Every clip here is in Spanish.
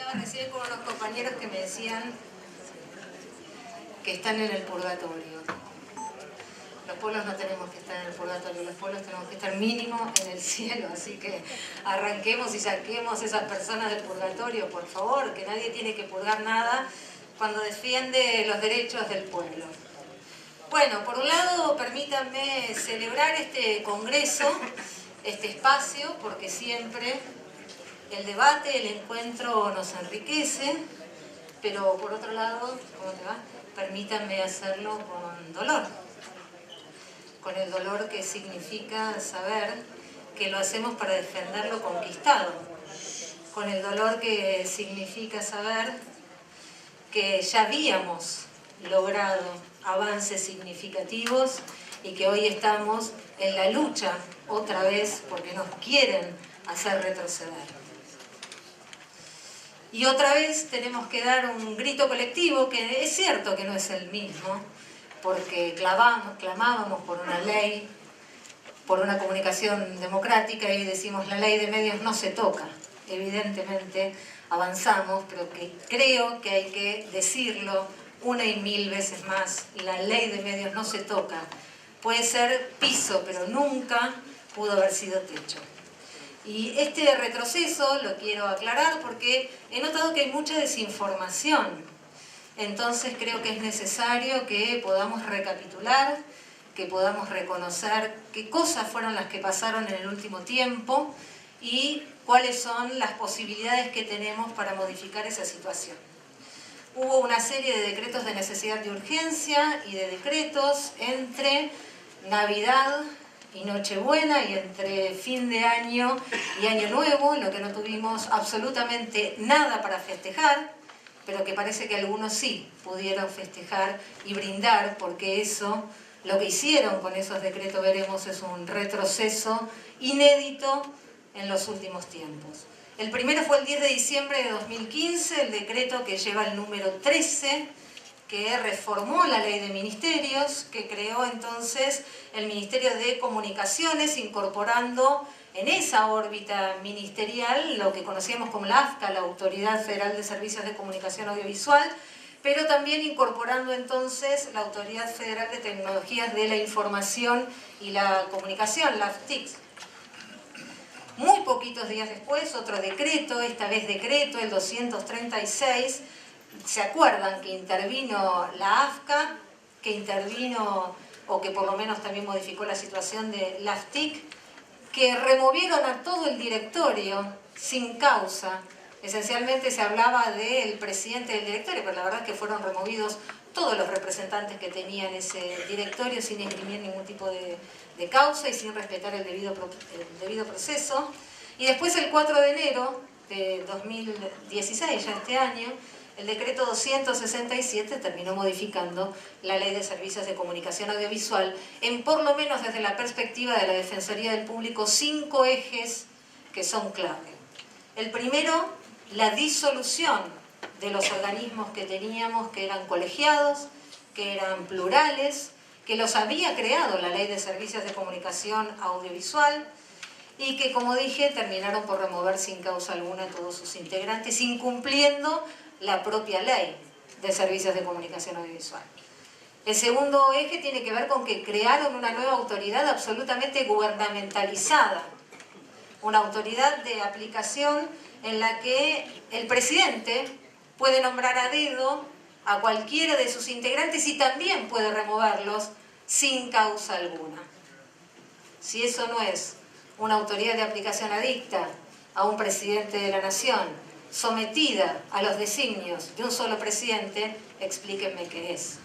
Estaba recién con unos compañeros que me decían que están en el purgatorio. Los pueblos no tenemos que estar en el purgatorio, los pueblos tenemos que estar mínimo en el cielo, así que arranquemos y saquemos esas personas del purgatorio, por favor, que nadie tiene que purgar nada cuando defiende los derechos del pueblo. Bueno, por un lado, permítanme celebrar este congreso, este espacio, porque siempre el debate, el encuentro nos enriquece, pero por otro lado, ¿cómo te va? Permítanme hacerlo con dolor. Con el dolor que significa saber que lo hacemos para defender lo conquistado, con el dolor que significa saber que ya habíamos logrado avances significativos y que hoy estamos en la lucha otra vez porque nos quieren hacer retroceder. Y otra vez tenemos que dar un grito colectivo que es cierto que no es el mismo, porque clamábamos por una ley, por una comunicación democrática y decimos la ley de medios no se toca. Evidentemente avanzamos, pero que creo que hay que decirlo una y mil veces más, la ley de medios no se toca. Puede ser piso, pero nunca pudo haber sido techo. Y este retroceso lo quiero aclarar porque he notado que hay mucha desinformación. Entonces creo que es necesario que podamos recapitular, que podamos reconocer qué cosas fueron las que pasaron en el último tiempo y cuáles son las posibilidades que tenemos para modificar esa situación. Hubo una serie de decretos de necesidad de urgencia y de decretos entre Navidad y Nochebuena y entre fin de año y Año Nuevo, en lo que no tuvimos absolutamente nada para festejar, pero que parece que algunos sí pudieron festejar y brindar, porque eso, lo que hicieron con esos decretos, veremos, es un retroceso inédito en los últimos tiempos. El primero fue el 10 de diciembre de 2015, el decreto que lleva el número 13, que reformó la ley de ministerios, que creó entonces el Ministerio de Comunicaciones, incorporando en esa órbita ministerial lo que conocíamos como la AFCA, la Autoridad Federal de Servicios de Comunicación Audiovisual, pero también incorporando entonces la Autoridad Federal de Tecnologías de la Información y la Comunicación, la AFTIC. Muy poquitos días después, otro decreto, esta vez decreto, el 236, ¿se acuerdan que intervino la AFCA, que intervino, o que por lo menos también modificó la situación de la AFTIC, que removieron a todo el directorio sin causa? Esencialmente se hablaba del presidente del directorio, pero la verdad es que fueron removidos todos los representantes que tenían ese directorio sin esgrimir ningún tipo de causa y sin respetar el debido proceso. Y después el 4 de enero de 2016, ya este año, el decreto 267 terminó modificando la Ley de Servicios de Comunicación Audiovisual en, por lo menos desde la perspectiva de la Defensoría del Público, 5 ejes que son clave. El primero, la disolución de los organismos que teníamos, que eran colegiados, que eran plurales, que los había creado la Ley de Servicios de Comunicación Audiovisual y que, como dije, terminaron por remover sin causa alguna a todos sus integrantes, incumpliendo la propia Ley de Servicios de Comunicación Audiovisual. El segundo eje tiene que ver con que crearon una nueva autoridad absolutamente gubernamentalizada, una autoridad de aplicación en la que el presidente puede nombrar a dedo a cualquiera de sus integrantes y también puede removerlos sin causa alguna. Si eso no es una autoridad de aplicación adicta a un presidente de la nación, sometida a los designios de un solo presidente, explíquenme qué es.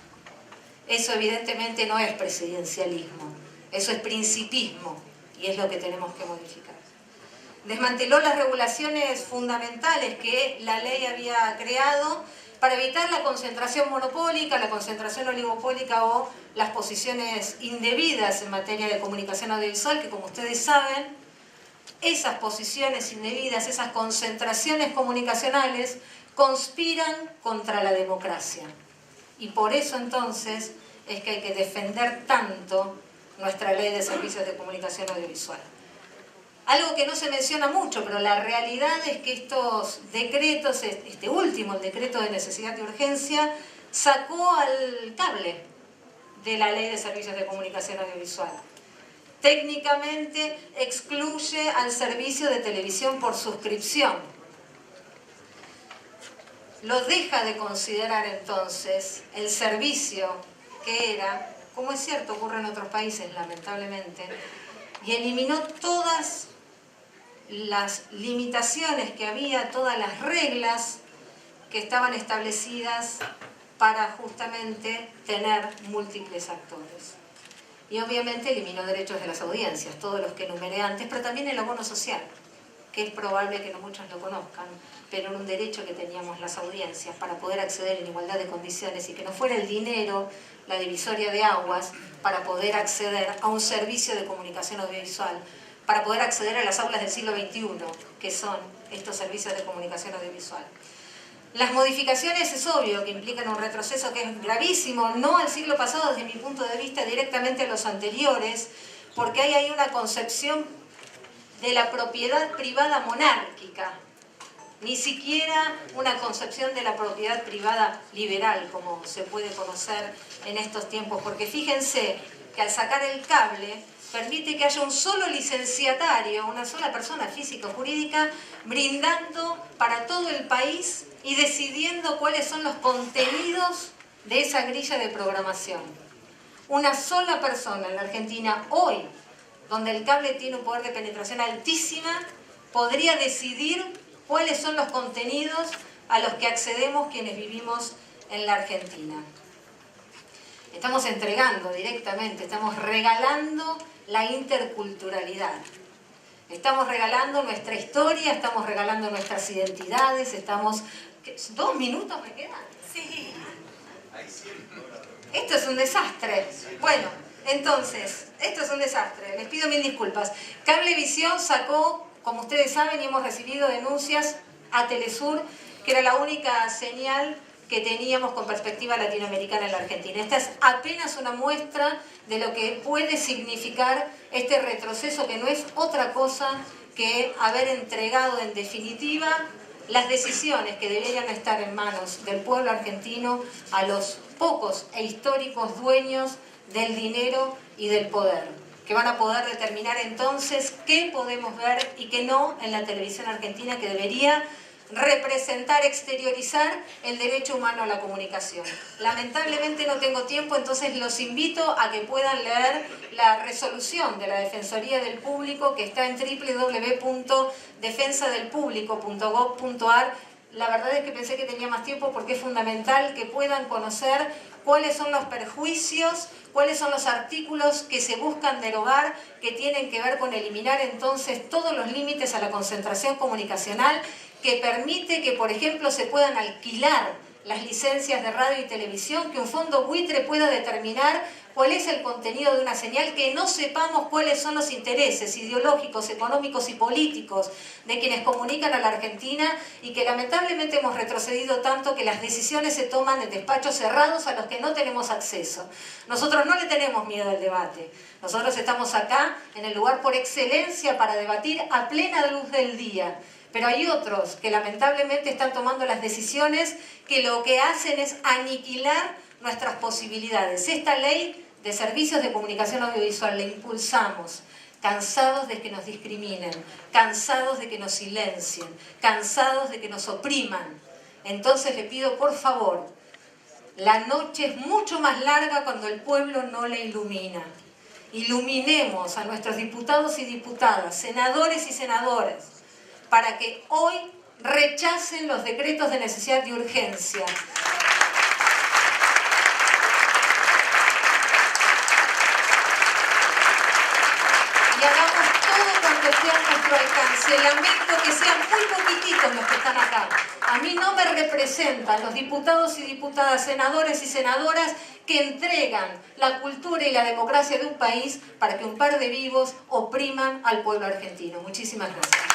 Eso evidentemente no es presidencialismo, eso es principismo y es lo que tenemos que modificar. Desmanteló las regulaciones fundamentales que la ley había creado para evitar la concentración monopólica, la concentración oligopólica o las posiciones indebidas en materia de comunicación audiovisual, que como ustedes saben, esas posiciones indebidas, esas concentraciones comunicacionales conspiran contra la democracia. Y por eso entonces es que hay que defender tanto nuestra Ley de Servicios de Comunicación Audiovisual. Algo que no se menciona mucho, pero la realidad es que estos decretos, este último, el decreto de necesidad y urgencia, sacó al cable de la Ley de Servicios de Comunicación Audiovisual. Técnicamente excluye al servicio de televisión por suscripción. Lo deja de considerar entonces el servicio que era, como es cierto, ocurre en otros países lamentablemente, y eliminó todas las limitaciones que había, todas las reglas que estaban establecidas para justamente tener múltiples actores. Y obviamente eliminó derechos de las audiencias, todos los que enumeré antes, pero también el abono social, que es probable que no muchos lo conozcan, pero era un derecho que teníamos las audiencias para poder acceder en igualdad de condiciones y que no fuera el dinero la divisoria de aguas para poder acceder a un servicio de comunicación audiovisual, para poder acceder a las aulas del siglo XXI, que son estos servicios de comunicación audiovisual. Las modificaciones es obvio que implican un retroceso que es gravísimo, no al siglo pasado desde mi punto de vista, directamente a los anteriores, porque ahí hay una concepción de la propiedad privada monárquica, ni siquiera una concepción de la propiedad privada liberal, como se puede conocer en estos tiempos, porque fíjense que al sacar el cable permite que haya un solo licenciatario, una sola persona física o jurídica, brindando para todo el país y decidiendo cuáles son los contenidos de esa grilla de programación. Una sola persona en la Argentina hoy, donde el cable tiene un poder de penetración altísima, podría decidir cuáles son los contenidos a los que accedemos quienes vivimos en la Argentina. Estamos entregando directamente, estamos regalando la interculturalidad. Estamos regalando nuestra historia, estamos regalando nuestras identidades, estamos... ¿2 minutos me quedan? Sí. Esto es un desastre. Bueno, entonces, esto es un desastre. Les pido mil disculpas. Cablevisión sacó, como ustedes saben, y hemos recibido denuncias a Telesur, que era la única señal que teníamos con perspectiva latinoamericana en la Argentina. Esta es apenas una muestra de lo que puede significar este retroceso, que no es otra cosa que haber entregado en definitiva las decisiones que deberían estar en manos del pueblo argentino a los pocos e históricos dueños del dinero y del poder, que van a poder determinar entonces qué podemos ver y qué no en la televisión argentina, que debería representar, exteriorizar el derecho humano a la comunicación. Lamentablemente no tengo tiempo, entonces los invito a que puedan leer la resolución de la Defensoría del Público, que está en www.defensadelpublico.gov.ar. La verdad es que pensé que tenía más tiempo porque es fundamental que puedan conocer cuáles son los perjuicios, cuáles son los artículos que se buscan derogar, que tienen que ver con eliminar entonces todos los límites a la concentración comunicacional, que permite que, por ejemplo, se puedan alquilar las licencias de radio y televisión, que un fondo buitre pueda determinar cuál es el contenido de una señal, que no sepamos cuáles son los intereses ideológicos, económicos y políticos de quienes comunican a la Argentina, y que lamentablemente hemos retrocedido tanto que las decisiones se toman en despachos cerrados a los que no tenemos acceso. Nosotros no le tenemos miedo al debate. Nosotros estamos acá en el lugar por excelencia para debatir a plena luz del día. Pero hay otros que lamentablemente están tomando las decisiones que lo que hacen es aniquilar nuestras posibilidades. Esta ley de servicios de comunicación audiovisual la impulsamos, cansados de que nos discriminen, cansados de que nos silencien, cansados de que nos opriman. Entonces le pido, por favor, la noche es mucho más larga cuando el pueblo no la ilumina. Iluminemos a nuestros diputados y diputadas, senadores y senadoras, para que hoy rechacen los decretos de necesidad y urgencia. Y hagamos todo cuanto esté a nuestro alcance. Lamento que sean muy poquititos los que están acá. A mí no me representan los diputados y diputadas, senadores y senadoras que entregan la cultura y la democracia de un país para que un par de vivos opriman al pueblo argentino. Muchísimas gracias.